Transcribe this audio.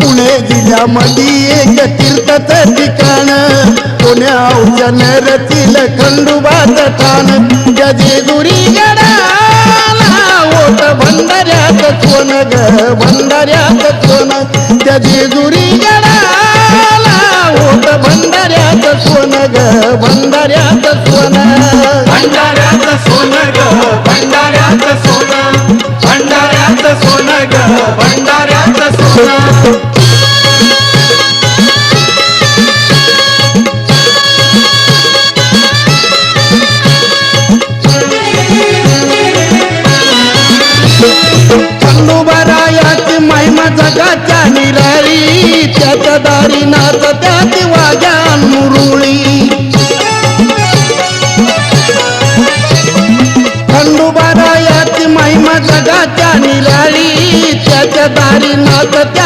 पुणे जिल्ह्यामध्ये एक तीर्थाचं ठिकाण पुण्याच्या नरतील खंडोबाचं ठाण त्या जेजुरी गडाला ओट भंडाऱ्याचं सोन ग भंडाऱ्याचं सोन त्या जेजुरी गडाला ओट भंडाऱ्याचं सोन ग भंडाऱ्याचं सोन भंडाऱ्याचं सोन ग भंडाऱ्याचं सोन भंडाऱ्याचं सोन ग भंडाऱ्याचं सोन खंडोबारायाची महिमा जगाच्या निराळी त्याच्या दारी नाच त्याची वाजा मुरुळी खंडोबारायाची महिमा जगाच्या निराळी त्याच्या दारी नाच त्या